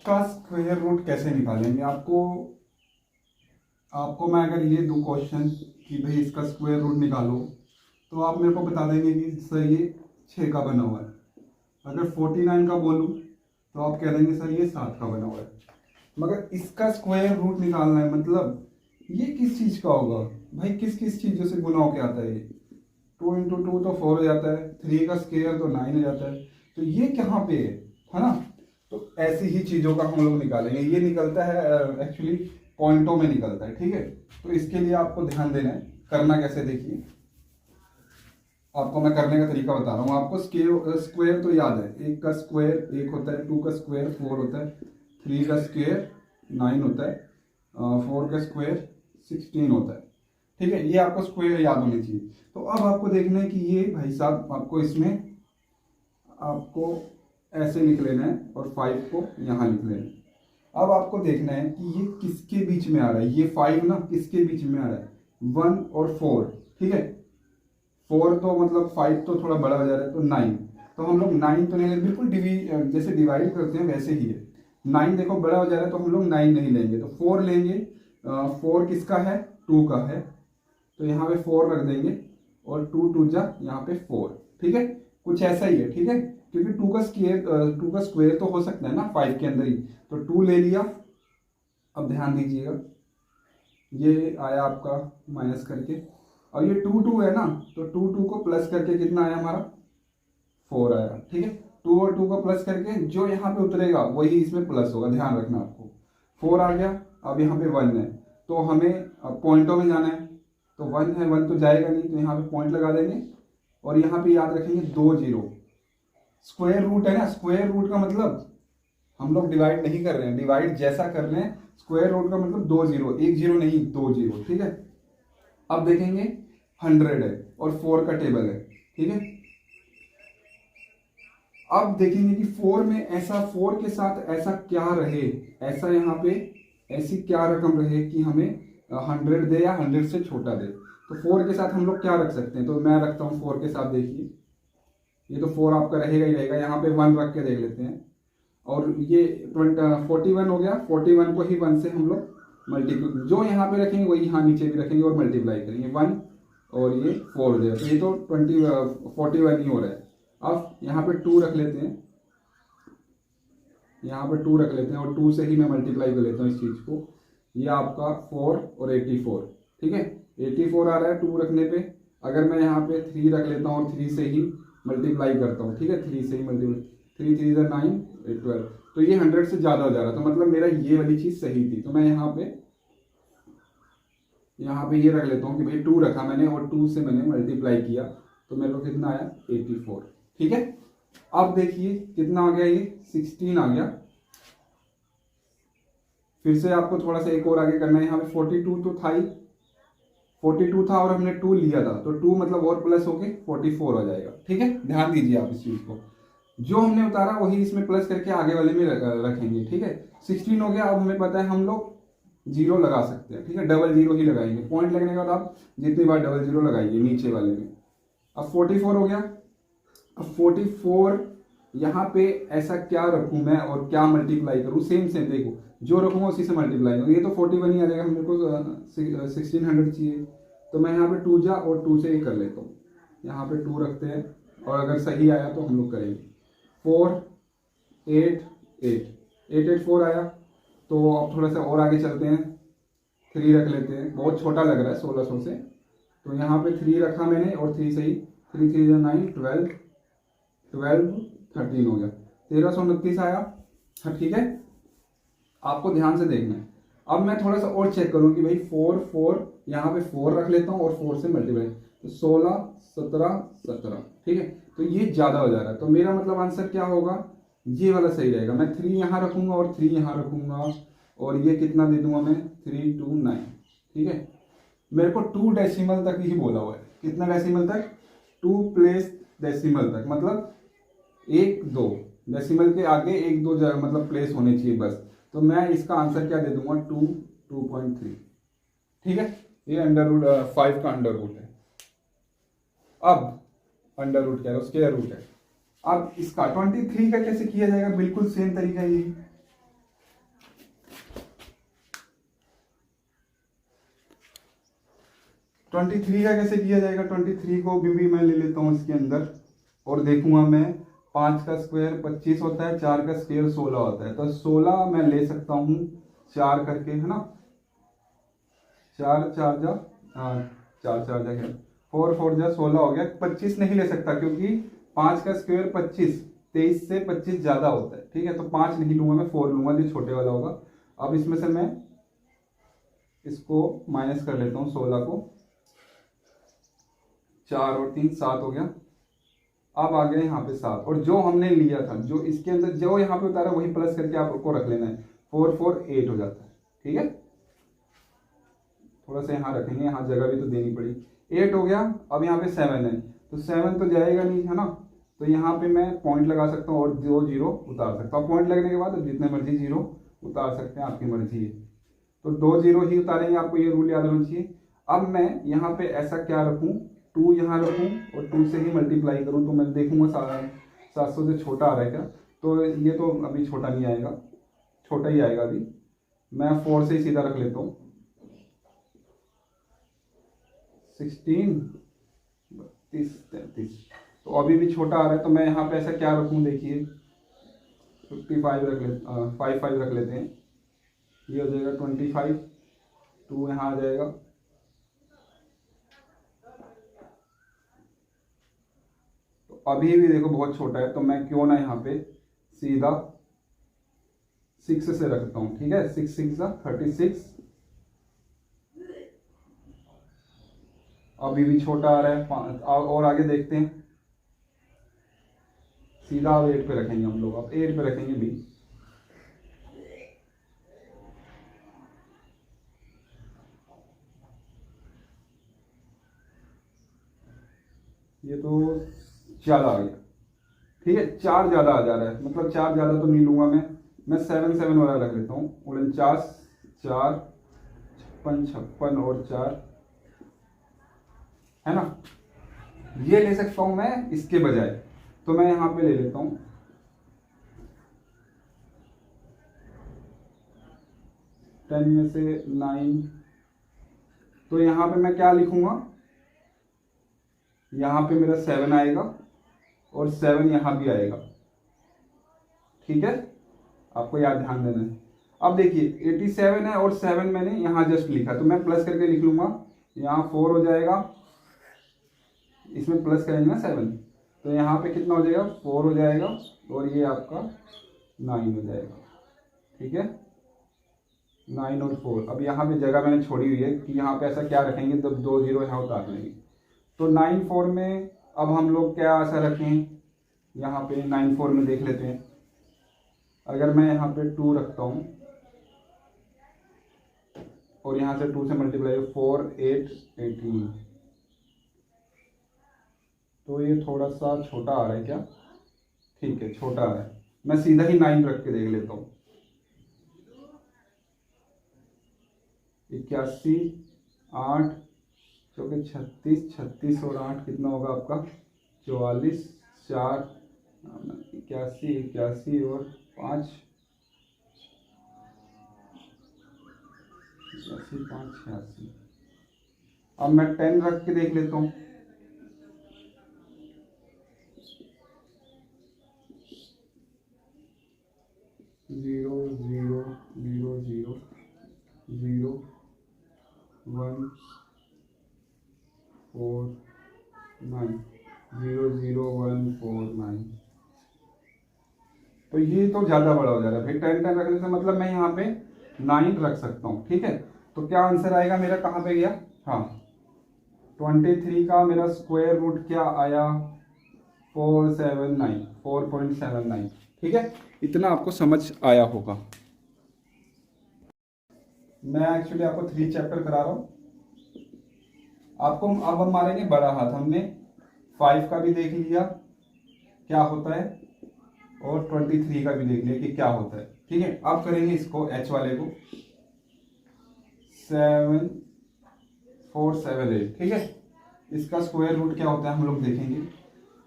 इसका square root कैसे निकालेंगे? आपको मैं अगर ये दो क्वेश्चन कि भाई इसका स्क्वायर रूट निकालो, तो आप मेरे को बता देंगे कि सर ये 6 का बना हुआ है। अगर 49 का बोलूँ तो आप कह देंगे सर ये 7 का बना हुआ है। मगर इसका स्क्वायर रूट निकालना है, मतलब ये किस चीज़ का होगा भाई? किस किस चीज़ों से गुना होके आता है ये? 2 × 2 तो 4 हो जाता है, 3 का स्क्वायर तो 9 हो जाता है, तो ये कहाँ पे है ना? तो ऐसी ही चीज़ों का हम लोग निकालेंगे। ये निकलता है एक्चुअली पॉइंटों में निकलता है, ठीक है। तो इसके लिए आपको ध्यान देना है। करना कैसे देखिए, आपको मैं करने का तरीका बता रहा हूँ। आपको स्क्वायर तो याद है, 1 का स्क्वायर 1 होता है, 2 का स्क्वायर 4 होता है, 3 का स्क्वायर 9 होता है, 4 का स्क्वायर 16 होता है, ठीक है। ये आपको स्क्वायर याद होने चाहिए। तो अब आपको देखना है कि ये भाई साहब आपको इसमें आपको ऐसे लिख लेना है और 5 को यहाँ लिख लेना है। अब आपको देखना है कि ये किसके बीच में आ रहा है। ये 5 ना किसके बीच में आ रहा है? 1 और 4, ठीक है। 4 तो मतलब 5 तो थोड़ा बड़ा हो जा रहा है, तो 9। तो हम लोग 9 तो नहीं लेंगे, बिल्कुल जैसे डिवाइड करते हैं वैसे ही है। 9 देखो बड़ा हो जा रहा है, तो हम लोग 9 नहीं लेंगे, तो 4 लेंगे। 4 किसका है? 2 का है, तो यहाँ पे 4 रख देंगे और 2 2 जा यहाँ पे 4, ठीक है। कुछ ऐसा ही है, ठीक है, क्योंकि 2 का स्क्वायर तो हो सकता है ना 5 के अंदर ही, तो 2 ले लिया। अब ध्यान दीजिएगा, ये आया आपका माइनस करके, और ये 2 2 है ना, तो 2 2 को प्लस करके कितना आया हमारा? 4 आया, ठीक है। 2 और 2 को प्लस करके जो यहाँ पे उतरेगा वही इसमें प्लस होगा, ध्यान रखना आपको। 4 आ गया, अब यहाँ पे 1 है, तो हमें पॉइंटों में जाना है, तो 1 है, 1 तो जाएगा नहीं, तो यहाँ पे पॉइंट लगा देंगे और यहाँ पे याद रखेंगे 2 0। स्क्वायर रूट है ना, स्क्वायर रूट का मतलब हम लोग डिवाइड नहीं कर रहे हैं, डिवाइड जैसा कर रहे हैं। स्क्वायर रूट का मतलब 2 0, 1 0 नहीं, 2 0, ठीक है। अब देखेंगे 100 है और 4 का टेबल है, ठीक है। अब देखेंगे कि 4 में ऐसा, 4 के साथ ऐसा क्या रहे, ऐसा यहाँ पे ऐसी क्या रकम रहे कि हमें 100 दे या 100 से छोटा दे। तो 4 के साथ हम लोग क्या रख सकते हैं? तो मैं रखता हूँ 4 के साथ, देखिए ये तो 4 आपका रहेगा ही रहेगा, यहाँ पे 1 रख के देख लेते हैं। और ये 41 हो गया, 41 को ही 1 से हम लोग मल्टीप्लाई, जो यहाँ पे रखेंगे वही यहाँ नीचे भी रखेंगे और मल्टीप्लाई करेंगे 1 और ये 4 हो जाएगा, तो ये तो 41 ही हो रहा है। अब यहाँ पे 2 रख लेते हैं, यहाँ पे 2 रख लेते हैं और 2 से ही मैं मल्टीप्लाई कर लेता हूँ इस चीज़ को। ये आपका 4 और 84, ठीक है। 84 आ रहा है 2 रखने पे। अगर मैं यहाँ पे 3 रख लेता हूँ और 3 से ही मल्टीप्लाई करता हूँ, ठीक है, 3 से ही मल्टीप्लाई, 3 3 9 12, तो ये 100 से ज़्यादा हो जा रहा था, तो मतलब मेरा ये वाली चीज़ सही थी। तो मैं यहाँ पे ये रख लेता हूँ कि भाई 2 रखा मैंने और 2 से मैंने मल्टीप्लाई किया, तो मेरे को कितना आया? 84, ठीक है। अब देखिए कितना आ गया, ये 16 आ गया। फिर से आपको थोड़ा सा एक और आगे करना है। यहाँ पे 42 तो था ही, 42 था और हमने 2 लिया था, तो 2 मतलब और प्लस होके 44 हो जाएगा, ठीक है। ध्यान दीजिए आप इस चीज को, जो हमने उतारा वही इसमें प्लस करके आगे वाले में रखेंगे, ठीक है। 16 हो गया। अब हमें पता है हम लोग 0 लगा सकते हैं, ठीक है, डबल 0 ही लगाएंगे। पॉइंट लगने के बाद आप जितनी बार डबल 0 लगाइए नीचे वाले में। अब 44 हो गया। अब 44 यहाँ पे ऐसा क्या रखूँ मैं और क्या मल्टीप्लाई करूँ? सेम देखो, जो रखूँगा उसी से मल्टीप्लाई करूँ। ये तो 41 ही आ जाएगा, मेरे को 1600 चाहिए, तो मैं यहाँ पे 2 जा और 2 से ही कर लेता हूँ। यहाँ पे 2 रखते हैं और अगर सही आया तो हम लोग करेंगे 4 8 8 8 8 4 आया। तो अब थोड़ा सा और आगे चलते हैं, 3 रख लेते हैं, बहुत छोटा लग रहा है 1600 से, तो यहाँ पे 3 रखा मैंने और 3 से ही 3 3 9 12 12 13 हो गया, 1329 आया, हाँ ठीक है। आपको ध्यान से देखना है। अब मैं थोड़ा सा और चेक करूँ कि भाई 4 4 यहाँ पे 4 रख लेता हूँ और 4 से मल्टीप्लाई, तो 16 17 17, ठीक है। तो ये ज़्यादा हो जा रहा है, तो मेरा मतलब आंसर क्या होगा? ये वाला सही रहेगा। मैं 3 यहाँ रखूँगा और 3 यहाँ रखूँगा और ये कितना दे दूंगा मैं? 329, ठीक है। मेरे को 2 डेसिमल तक ही बोला हुआ है। कितना डेसिमल तक? 2 प्लेस डेसिमल तक, मतलब 1 2 डेसिमल के आगे 1 2 मतलब प्लेस होने चाहिए बस। तो मैं इसका आंसर क्या दे दूंगा? 2 2.3, ठीक है। ये अंडर रूट 5 का अंडर रूट है। अब अंडर रूट क्या है? स्क्वायर रूट है। अब इसका 23 का कैसे किया जाएगा? बिल्कुल सेम तरीका यही, 23 का कैसे किया जाएगा? 23 को भी मैं ले लेता हूँ इसके अंदर और देखूंगा मैं 5 का स्क्वायर 25 होता है, 4 का स्क्वायर 16 होता है, तो 16 मैं ले सकता हूँ 4 करके, है ना। 4 4 जा, हाँ 4 4 जा क्या, 4 4 जा 16 हो गया। 25 नहीं ले सकता क्योंकि 5 का स्क्वायर 25, 23 से 25 ज़्यादा होता है, ठीक है। तो 5 नहीं लूंगा मैं, 4 लूंगा जो छोटे वाला होगा। अब इसमें से मैं इसको माइनस कर लेता हूँ, 16 को, 4 और 3 7 हो गया। अब आ गया यहाँ पे 7, और जो हमने लिया था, जो इसके अंदर जो यहाँ पे उतारा वही प्लस करके आपको रख लेना है। 4 4 8 हो जाता है, ठीक है। थोड़ा सा यहाँ रखेंगे, यहाँ जगह भी तो देनी पड़ी। 8 हो गया। अब यहाँ पे 7 है, तो 7 तो जाएगा नहीं, है ना। तो यहाँ पे मैं पॉइंट लगा सकता हूँ और 2 जीरो उतार सकता हूँ। पॉइंट लगने के बाद जितने मर्जी जीरो उतार सकते हैं, आपकी मर्जी है। तो 2 जीरो ही उतारेंगे, आपको ये रूल याद होना चाहिए। अब मैं यहाँ पे ऐसा क्या रखूँ, 2 यहाँ रखूँ और 2 से ही मल्टीप्लाई करूँ, तो मैं देखूंगा 700 से छोटा आ रहा है क्या। तो ये तो अभी छोटा नहीं आएगा, छोटा ही आएगा अभी। मैं 4 से ही सीधा रख लेता हूँ, 16 32 33, तो अभी भी छोटा आ रहा है। तो मैं यहाँ पे ऐसा क्या रखूँ, देखिए 55 रख ले, 55 रख लेते हैं। ये हो जाएगा 25, 2 यहाँ आ जाएगा, तो अभी भी देखो बहुत छोटा है, तो मैं क्यों ना यहाँ पे सीधा 6 से रखता हूँ, ठीक है। 6 6 36, अभी भी छोटा आ रहा है। और आगे देखते हैं, सीधा अब 8 पे रखेंगे हम लोग, अब 8 पे रखेंगे भी। ये तो ज़्यादा आ गया, ठीक है। 4 ज़्यादा आ जा रहा है, मतलब 4 ज़्यादा तो नहीं लूंगा मैं 7 7 वाला रख लेता हूँ। 49 4 56 56 और 4, है ना। ये ले सकता हूँ मैं इसके बजाय, तो मैं यहाँ पे ले लेता हूँ 10 में से 9, तो यहाँ पे मैं क्या लिखूंगा, यहाँ पे मेरा 7 आएगा और 7 यहाँ भी आएगा, ठीक है। आपको याद ध्यान देना है। अब देखिए 87 है और 7 मैंने यहाँ जस्ट लिखा, तो मैं प्लस करके लिख लूंगा, यहाँ 4 हो जाएगा, इसमें प्लस करेंगे ना 7, तो यहाँ पे कितना हो जाएगा, 4 हो जाएगा और ये आपका 9 हो जाएगा, ठीक है। 9 और 4। अब यहाँ पे जगह मैंने छोड़ी हुई है कि यहाँ पे ऐसा क्या रखेंगे, तो 2 जीरो यहाँ उतार लेंगे। तो 9 4 में अब हम लोग क्या ऐसा रखें, यहाँ पे 9 4 में देख लेते हैं। अगर मैं यहाँ पे 2 रखता हूँ और यहाँ से 2 से मल्टीप्लाई 4 8 18, तो ये थोड़ा सा छोटा आ रहा है क्या, ठीक है छोटा आ रहा है। मैं सीधा ही 9 रख के देख लेता हूँ। 81 8 चौके 36, 36 और 8 कितना होगा आपका 44, 4 81 81 और 5 81 5 86। अब मैं 10 रख के देख लेता हूँ। 0 0 0 0 0 1 4 9 0 0 1 4 9, तो ये तो ज़्यादा बड़ा हो जा रहा है। फिर 10 10 रखने से मतलब मैं यहाँ पे 9 रख सकता हूँ, ठीक है। तो क्या आंसर आएगा मेरा, कहाँ पे गया, हाँ 23 का मेरा स्क्वायर रूट क्या आया, 479 4.79, ठीक है। इतना आपको समझ आया होगा। मैं एक्चुअली आपको 3 चैप्टर करा रहा हूँ। आपको अब हम मारेंगे बड़ा हाथ। हमने 5 का भी देख लिया क्या होता है और 23 का भी देख लिया कि क्या होता है, ठीक है। अब करेंगे इसको एच वाले को 7 4 7 8, ठीक है। इसका स्क्वायर रूट क्या होता है हम लोग देखेंगे,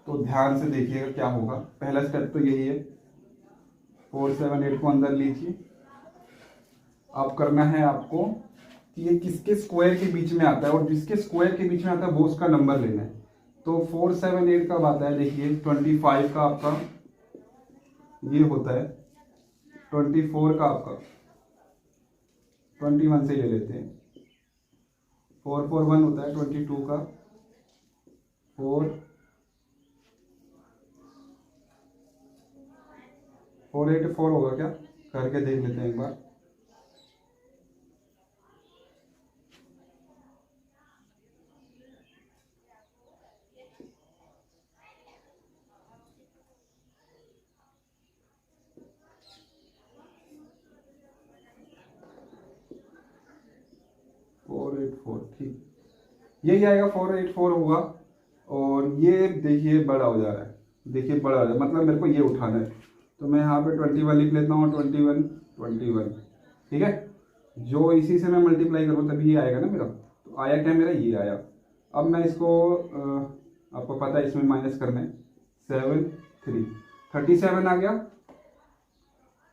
तो ध्यान से देखिएगा क्या होगा। पहला स्टेप तो यही है, 4 7 8 को अंदर लीजिए। अब करना है आपको कि ये किसके स्क्वायर के बीच में आता है, और जिसके स्क्वायर के बीच में आता है वो उसका नंबर लेना है। तो 4 7 8 कब आता है, देखिए 25 का आपका ये होता है, 24 का आपका 21 से ले लेते हैं, 4 4 1 होता है 22 का 4 4 8 4 होगा क्या, करके देख लेते हैं एक बार। फोर एट फोर, ठीक, यही आएगा 484 होगा। और ये देखिए बड़ा हो जा रहा है, देखिए बड़ा हो जा रहा है, मतलब मेरे को ये उठाना है। तो मैं यहाँ पे 21 लिख लेता हूँ, 21 21, ठीक है। जो इसी से मैं मल्टीप्लाई करूँ तभी ये आएगा ना मेरा। तो आया क्या मेरा, ये आया। अब मैं इसको आपको पता है इसमें माइनस करना है, 7 3 37 आ गया।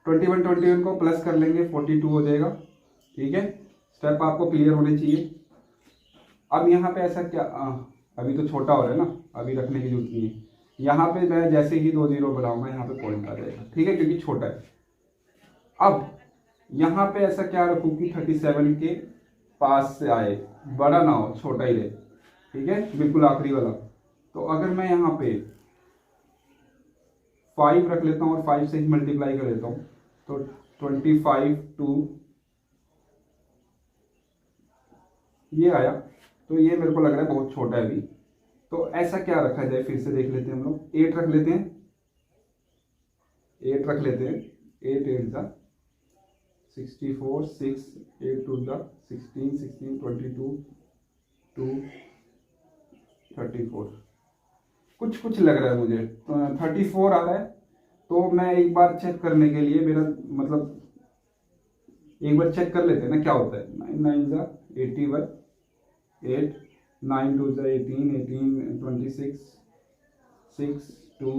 21 21 को प्लस कर लेंगे, 42 हो जाएगा, ठीक है। स्टेप आपको क्लियर होने चाहिए। अब यहाँ पे ऐसा क्या, अभी तो छोटा हो रहा है ना, अभी रखने की जरूरत नहीं है। यहाँ पे मैं जैसे ही 2 0 बढ़ाऊंगा यहाँ पे पॉइंट आ जाएगा, ठीक है, क्योंकि छोटा है। अब यहाँ पे ऐसा क्या रखूँ कि 37 के पास से आए, बड़ा ना हो, छोटा ही रहे, ठीक है, बिल्कुल आखिरी वाला। तो अगर मैं यहाँ पे 5 रख लेता हूँ और 5 से ही मल्टीप्लाई कर लेता हूँ, तो 25 2 ये आया। तो ये मेरे को लग रहा है बहुत छोटा है अभी। तो ऐसा क्या रखा जाए, फिर से देख लेते हैं हम लोग। 8 रख लेते हैं, 8 रख लेते हैं, 8 8 जा 64, 6 8 2 जा 16 16 22 2 34, कुछ कुछ लग रहा है मुझे 34 आ रहा है। तो मैं एक बार चेक करने के लिए, मेरा मतलब एक बार चेक कर लेते हैं ना क्या होता है। 9 9 जा 81, 8 9 2 जा 18 18 26 6 2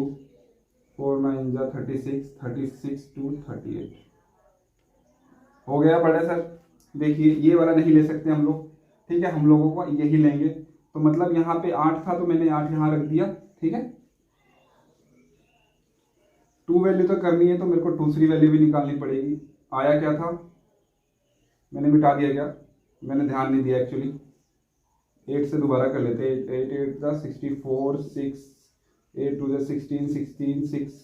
4 9 जा 36 36 2 38 हो गया बड़ा सर। देखिए ये वाला नहीं ले सकते हम लोग, ठीक है, हम लोगों को यही लेंगे। तो मतलब यहाँ पे 8 था तो मैंने 8 यहाँ रख दिया, ठीक है। 2 वैल्यू तो करनी है, तो मेरे को दूसरी वैल्यू भी निकालनी पड़ेगी। आया क्या था, मैंने मिटा दिया क्या, मैंने ध्यान नहीं दिया एक्चुअली। 8 से दोबारा कर लेते हैं, 8 8 था 64 6 8 2 16 16 6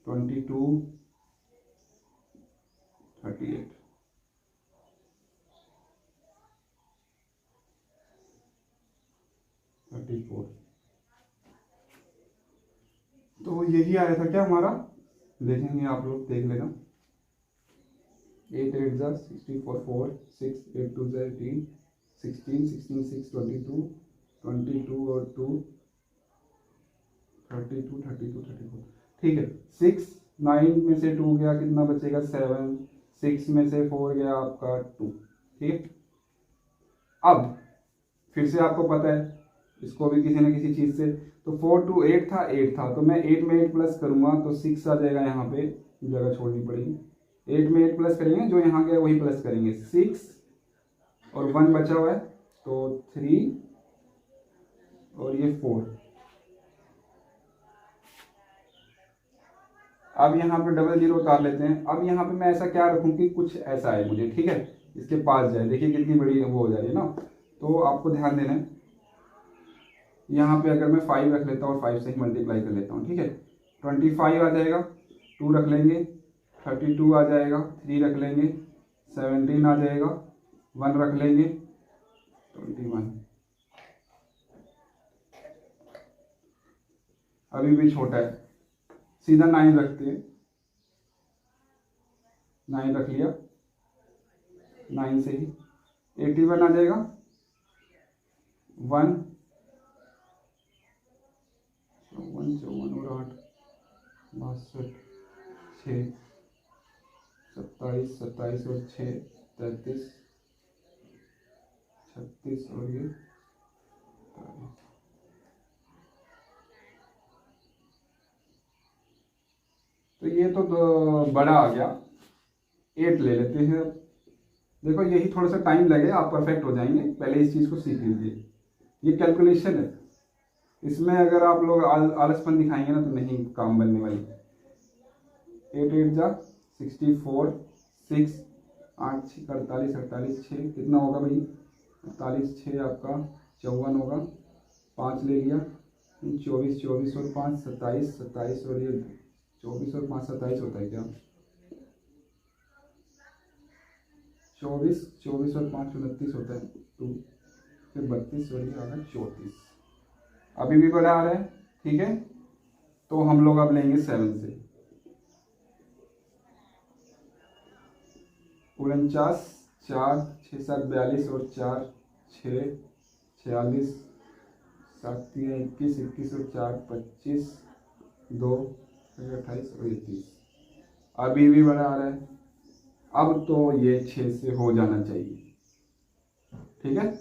22 38 34। तो यही आया था क्या हमारा, देखेंगे आप लोग, देख लेना। 8 8 जा 64 4 6 8 2 जा 18 16 16 6 22 22 और 2 32 32 34, ठीक है। 6 9 में से 2 गया, कितना बचेगा 7, 6 में से 4 गया आपका 2, ठीक है। अब फिर से आपको पता है इसको भी किसी न किसी चीज से, तो 4 2 8 था, 8 था, तो मैं 8 में 8 प्लस करूंगा तो 6 आ जाएगा, यहाँ पे जगह छोड़नी पड़ेगी। 8 में 8 प्लस करेंगे, जो यहाँ गया वही प्लस करेंगे, 6 और 1 बचा हुआ है, तो 3 और ये 4। अब यहाँ पे डबल जीरो उतार लेते हैं। अब यहाँ पे मैं ऐसा क्या रखूँ कि कुछ ऐसा है मुझे, ठीक है, इसके पास जाए, देखिए कितनी बड़ी वो हो जा रही है ना। तो आपको ध्यान देना है, यहाँ पे अगर मैं 5 रख लेता हूँ और 5 से ही मल्टीप्लाई कर लेता हूँ, ठीक है, 25 आ जाएगा, 2 रख लेंगे, 32 आ जाएगा, 3 रख लेंगे, 17 आ जाएगा, 1 रख लेंगे, 21। अभी भी छोटा है, सीधा 9 रखते हैं, 9 रख लिया, 9 से ही 81 आ जाएगा, 1 54 और 8 62 6 27 27 और 6 33 36 और ये 43। तो ये तो बड़ा आ गया, 8 ले लेते हैं। देखो यही थोड़ा सा टाइम लगे, आप परफेक्ट हो जाएंगे, पहले इस चीज़ को सीख लीजिए। ये कैलकुलेशन है, इसमें अगर आप लोग आलसपन दिखाएंगे ना तो नहीं काम बनने वाली। 8 8 जा 64, 6 8 6 48, 48 6 कितना होगा भाई? 48 6 आपका 54 होगा, 5 ले लिया, 24 24 और 5 27, 27 और ये 24 और 5 27 होता है क्या? 24 24 और 5 29 होता है, 2 फिर 32 और ये आ रहा है 34। अभी भी बड़ा आ रहा है, ठीक है। तो हम लोग अब लेंगे 7 से 49, 4 6 7 42 और 4 6 46, 7 3 21, 21 और 4 25, 2 28 और 30। अभी भी बड़ा आ रहा है। अब तो ये 6 से हो जाना चाहिए, ठीक है।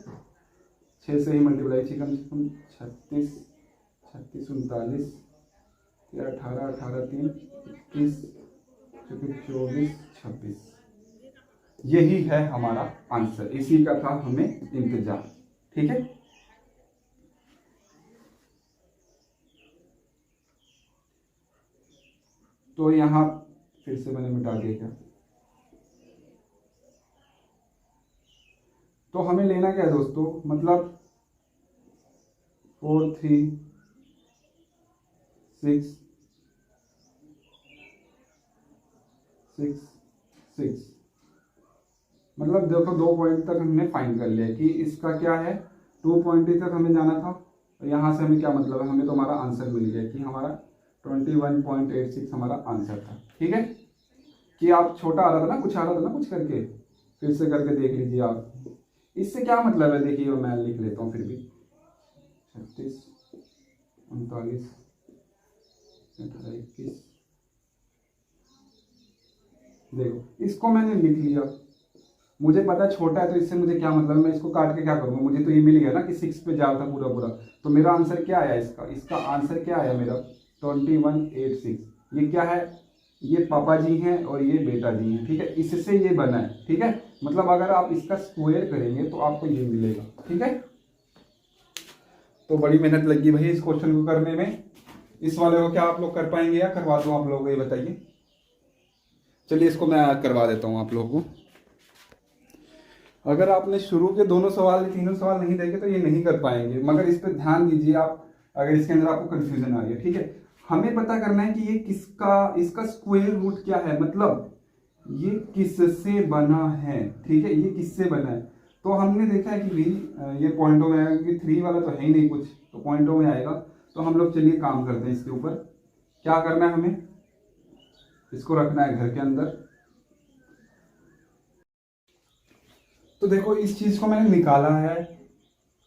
6 से ही मल्टीप्लाई चाहिए कम से कम। 36 36 39, 18 18 3 21, 24 26। यही है हमारा आंसर, इसी का था हमें इंतजार, ठीक है। तो यहाँ फिर से मैंने मिटा दिया क्या? तो हमें लेना क्या है दोस्तों, मतलब 4 3 6 6 6, मतलब देखो 2 पॉइंट तक हमने फाइंड कर लिया कि इसका क्या है, 2 पॉइंट तक हमें जाना था। और यहाँ से हमें क्या मतलब है, हमें तो हमारा आंसर मिल गया कि हमारा 21.86 हमारा आंसर था, ठीक है। कि आप छोटा आ रहा था ना, कुछ आ रहा था ना कुछ करके, फिर से करके देख लीजिए आप। इससे क्या मतलब है, देखिए मैं लिख लेता हूँ फिर भी। 36 39 18 21, देखो इसको मैंने लिख लिया, मुझे पता है छोटा है तो इससे मुझे क्या मतलब, मैं इसको काट के क्या करूँगा, मुझे तो ये मिल गया ना कि 6 पे जा था पूरा पूरा। तो मेरा आंसर क्या आया, इसका आंसर क्या आया मेरा 2186। ये क्या है, ये पापा जी हैं और ये बेटा जी हैं, ठीक है। इससे ये बना है, ठीक है। मतलब अगर आप इसका स्क्वायर करेंगे तो आपको ये मिलेगा, ठीक है। तो बड़ी मेहनत लगी भाई इस क्वेश्चन को करने में। इस वाले को क्या आप लोग कर पाएंगे या करवा दूं आप लोगों को, ये बताइए। चलिए इसको मैं करवा देता हूं आप लोगों को। अगर आपने शुरू के दोनों सवाल तीनों सवाल नहीं देखे तो ये नहीं कर पाएंगे, मगर इस पर ध्यान दीजिए आप, अगर इसके अंदर आपको कंफ्यूजन आ रही है, ठीक है। हमें पता करना है कि ये किसका, इसका स्क्वायर रूट क्या है, मतलब ये किससे बना है, ठीक है। ये किससे बना है, तो हमने देखा है कि भी ये पॉइंटों में आएगा, क्योंकि 3 वाला तो है ही नहीं कुछ, तो पॉइंटों में आएगा। तो हम लोग चलिए काम करते हैं इसके ऊपर। क्या करना है हमें, इसको रखना है घर के अंदर। तो देखो इस चीज को मैंने निकाला है,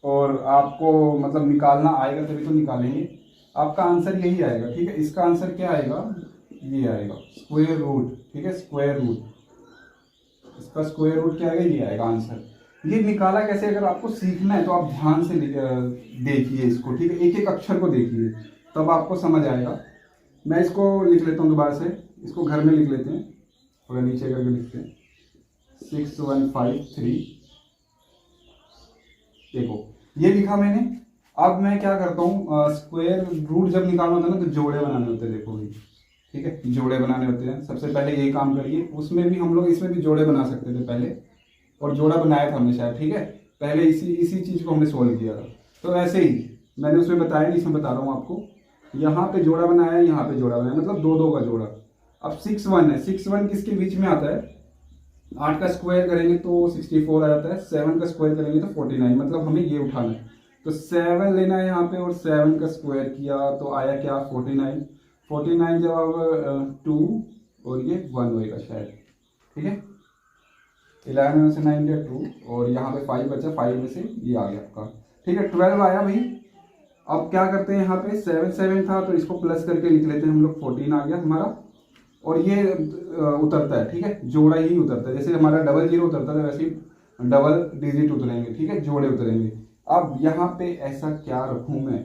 और आपको मतलब निकालना आएगा तभी तो निकालेंगे। आपका आंसर यही आएगा, ठीक है। इसका आंसर क्या आएगा, ये आएगा स्क्वायर रूट, ठीक है। स्क्वायर रूट, इसका स्क्वायर रूट क्या आएगा, ये आएगा आंसर। ये निकाला कैसे, अगर आपको सीखना है तो आप ध्यान से देखिए इसको, ठीक है। एक एक अक्षर को देखिए, तब आपको समझ आएगा। मैं इसको लिख लेता हूँ दोबारा से, इसको घर में लिख लेते हैं, और नीचे करके लिखते हैं 6153। देखो ये लिखा मैंने। अब मैं क्या करता हूँ, स्क्वायर रूट जब निकालना होता है ना तो जोड़े बनाने होते हैं, देखो भाई, ठीक है। जोड़े बनाने होते हैं, सबसे पहले यही काम करिए। उसमें भी हम लोग इसमें भी जोड़े बना सकते थे पहले, और जोड़ा बनाया था हमने शायद, ठीक है। पहले इसी चीज को हमने सोल्व किया था। तो ऐसे ही मैंने उसमें बताया नहीं, इसमें बता रहा हूँ आपको। यहाँ पे जोड़ा बनाया, यहाँ पे जोड़ा बनाया, मतलब 2 2 का जोड़ा। अब 6 1 है, 6 1 किसके बीच में आता है, 8 का स्क्वायर करेंगे तो 64 आ जाता है, 7 का स्क्वायर करेंगे तो 49, मतलब हमें ये उठाना है। तो 7 लेना है यहाँ पे, और 7 का स्क्वायर किया तो आया क्या 49। 49 जब 2 और ये 1 होएगा शायद, ठीक है। 11 में से 9 गया 2, और यहाँ पे 5 बचा, 5 में से ये आ गया आपका, ठीक है। 12 आया भाई। अब क्या करते हैं, यहाँ पे 7 7 था तो इसको प्लस करके लिख लेते हैं हम लोग, 14 आ गया हमारा। और ये उतरता है, ठीक है, जोड़ा ही उतरता है। जैसे हमारा डबल 0 उतरता है वैसे ही डबल डिजिट उतरेंगे, ठीक है, जोड़े उतरेंगे। अब यहाँ पे ऐसा क्या रखूँ मैं,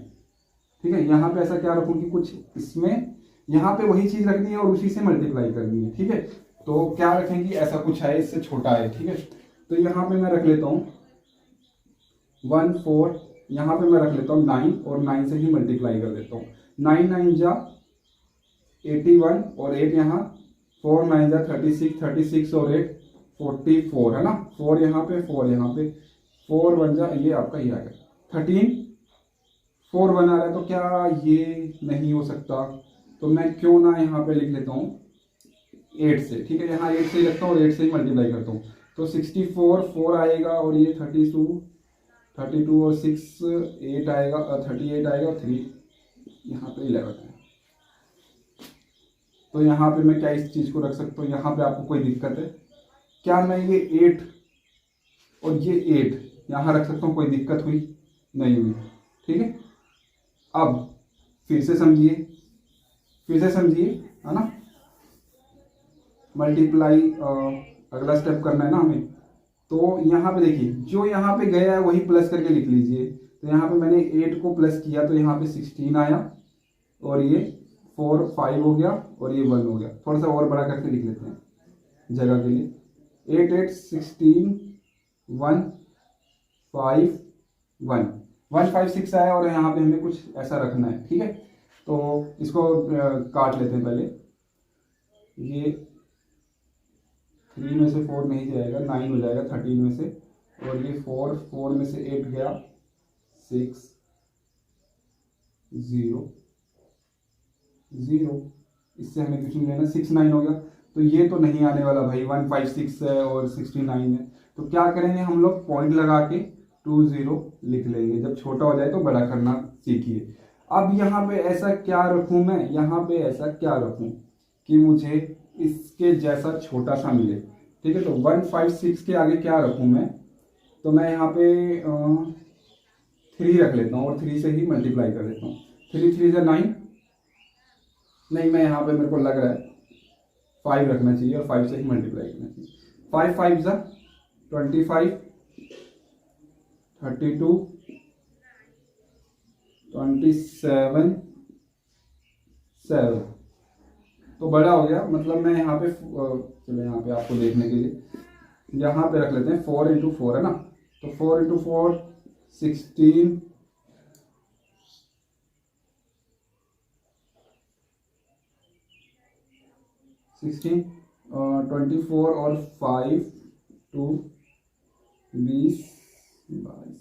ठीक है, यहाँ पे ऐसा क्या रखूँ कि कुछ इसमें यहाँ पे वही चीज रखनी है और उसी से मल्टीप्लाई करनी है, ठीक है। तो क्या रखेंगे, ऐसा कुछ है, इससे छोटा है, ठीक है। तो यहाँ पे मैं रख लेता हूँ 1 4, यहाँ पे मैं रख लेता हूँ 9 और 9 से ही मल्टीप्लाई कर देता हूँ। 9 9 जा 81 और 8 यहाँ 4 9 जा 36, 36 और 8 44 है ना। 4 यहाँ पे 4 यहाँ पे 4 1 जा ये आपका ये आ गया 13 4 1 आ रहा है। तो क्या ये नहीं हो सकता? तो मैं क्यों ना यहाँ पे लिख लेता हूँ 8 से, ठीक है, यहाँ 8 से ही रखता हूँ और 8 से ही मल्टीप्लाई करता हूँ। तो 64 4 आएगा और ये 32 और 6 8 आएगा और 38 आएगा और 3 यहाँ पे 11 है। तो यहाँ पे मैं क्या इस चीज़ को रख सकता हूँ? यहाँ पे आपको कोई दिक्कत है क्या? मैं ये 8 और ये 8 यहाँ रख सकता हूँ, कोई दिक्कत हुई? नहीं हुई, ठीक है। अब फिर से समझिए है ना, मल्टीप्लाई अगला स्टेप करना है ना हमें। तो यहाँ पे देखिए जो यहाँ पे गया है वही प्लस करके लिख लीजिए। तो यहाँ पे मैंने 8 को प्लस किया तो यहाँ पे 16 आया और ये 4 5 हो गया और ये 1 हो गया। थोड़ा सा और बड़ा करके लिख लेते हैं जगह के लिए। 8 8 16 1 5 1 1 5 6 आया और यहाँ पे हमें कुछ ऐसा रखना है, ठीक है। तो इसको काट लेते हैं पहले। ये 3 में से 4 नहीं जाएगा, 9 हो जाएगा 13 में से, और ये 4 में से 8 गया 6 0 0, इससे हमें कुछ नहीं लेना। 6 9 हो गया। तो ये तो नहीं आने वाला भाई, 1 5 6 है और 69 है। तो क्या करेंगे हम लोग, पॉइंट लगा के 2 0 लिख लेंगे। जब छोटा हो जाए तो बड़ा करना सीखिए। अब यहाँ पे ऐसा क्या रखूँ मैं, यहाँ पे ऐसा क्या रखूँ कि मुझे इसके जैसा छोटा सा मिले, ठीक है। तो 1 5 6 के आगे क्या रखूँ मैं? तो मैं यहाँ पे 3 रख लेता हूँ और 3 से ही मल्टीप्लाई कर देता हूँ। 3 3 से 9, नहीं, मैं यहाँ पे मेरे को लग रहा है 5 रखना चाहिए और 5 से ही मल्टीप्लाई करना चाहिए। 5 5 जा 25 32 27 7, तो बड़ा हो गया। मतलब मैं यहाँ पे चलो यहाँ पे आपको देखने के लिए यहाँ पे रख लेते हैं 4 इंटू 4 है ना। तो 4 इंटू 4 16 24 और 5 2 20 22।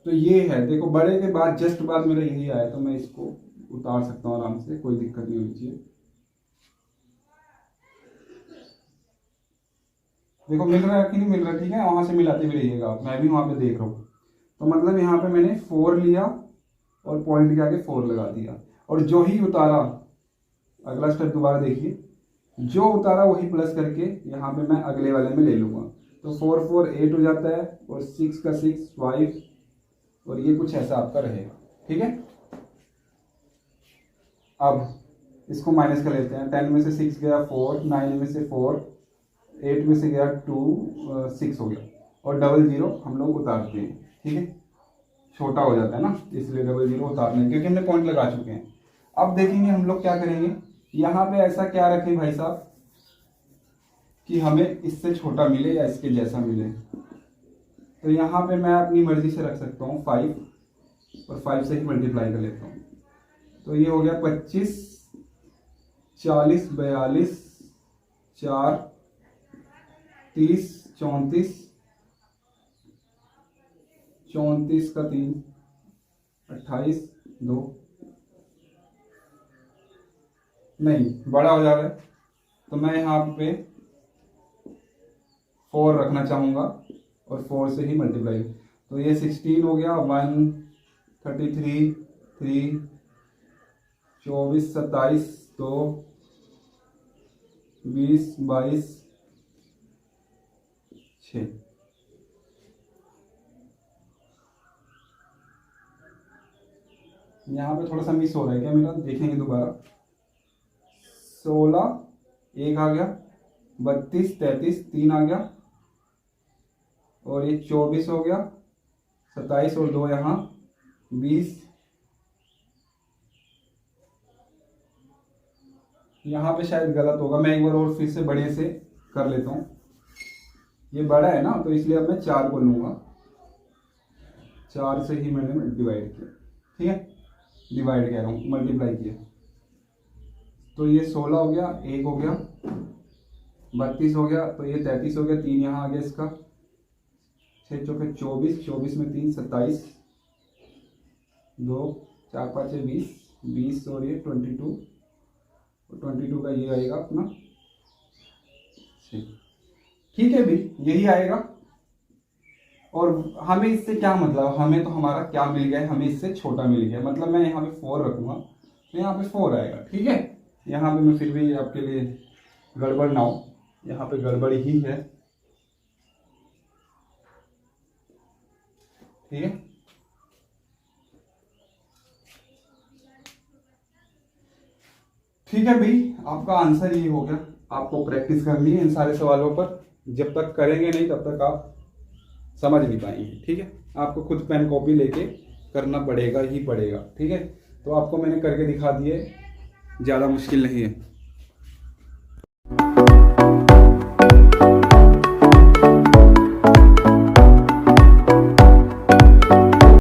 तो ये है, देखो बड़े के बाद जस्ट बाद मेरा यही आया, तो मैं इसको उतार सकता हूँ आराम से, कोई दिक्कत नहीं होनी चाहिए। देखो मिल रहा है कि नहीं मिल रहा, ठीक है, वहां से मिलाते भी रहिएगा आप, मैं भी वहां पे देख रहा हूँ। तो मतलब यहाँ पे मैंने 4 लिया और पॉइंट के आगे 4 लगा दिया, और जो ही उतारा, अगला स्टेप दोबारा देखिए, जो उतारा वही प्लस करके यहाँ पे मैं अगले वाले में ले लूंगा। तो 4 4 8 हो जाता है और 6 का 6 5, और ये कुछ ऐसा आपका रहेगा, ठीक है। अब इसको माइनस कर लेते हैं। 10 में से 6 गया 4, 9 में से 4, 8 में से गया 2, 6 हो गया, और डबल जीरो हम लोग उतारते हैं, ठीक है, छोटा हो जाता है ना, इसलिए डबल जीरो उतारने हैं, क्योंकि हमने पॉइंट लगा चुके हैं। अब देखेंगे हम लोग क्या करेंगे, यहाँ पे ऐसा क्या रखें भाई साहब कि हमें इससे छोटा मिले या इसके जैसा मिले। तो यहाँ पे मैं अपनी मर्जी से रख सकता हूँ 5, और 5 से ही मल्टीप्लाई कर लेता हूँ। तो ये हो गया 25 40 42 4 30 34 34 का 3 28 2, नहीं बड़ा हो जा रहा है, तो मैं यहाँ पे 4 रखना चाहूँगा और 4 से ही मल्टीप्लाई। तो ये 16 हो गया, 1 33 3 24 27 2 20 22 6। यहाँ पे थोड़ा सा मिस हो रहा है क्या मेरा, देखेंगे दोबारा। 16 1 आ गया, 32 33 3 आ गया, और ये 24 हो गया, 27 और 2 यहाँ 20 यहाँ पे शायद गलत होगा, मैं एक बार और फिर से बड़े से कर लेता हूँ। ये बड़ा है ना, तो इसलिए अब मैं 4 को लूँगा, 4 से ही मैंने डिवाइड किया, ठीक है, डिवाइड कह रहा हूँ, मल्टीप्लाई किया। तो ये 16 हो गया, 1 हो गया, 32 हो गया, तो ये 33 हो गया, 3 यहाँ आ गया इसका, 6 चौके 24, 24 में 3 27, 2 4 5 6 20, 20 और ये 22, 22 का ये आएगा अपना 6। ठीक है भी, यही आएगा। और हमें इससे क्या मतलब, हमें तो हमारा क्या मिल गया है, हमें इससे छोटा मिल गया, मतलब मैं यहाँ पे 4 रखूँगा तो यहाँ पे 4 आएगा, ठीक है। यहाँ पे मैं फिर भी आपके लिए गड़बड़ ना हो, यहाँ पे गड़बड़ ही है, ठीक है। ठीक है भाई, आपका आंसर ये हो गया। आपको प्रैक्टिस करनी है इन सारे सवालों पर, जब तक करेंगे नहीं तब तक आप समझ नहीं पाएंगे, ठीक है। आपको खुद पेन कॉपी लेके करना पड़ेगा ही पड़ेगा, ठीक है। तो आपको मैंने करके दिखा दिए, ज़्यादा मुश्किल नहीं है।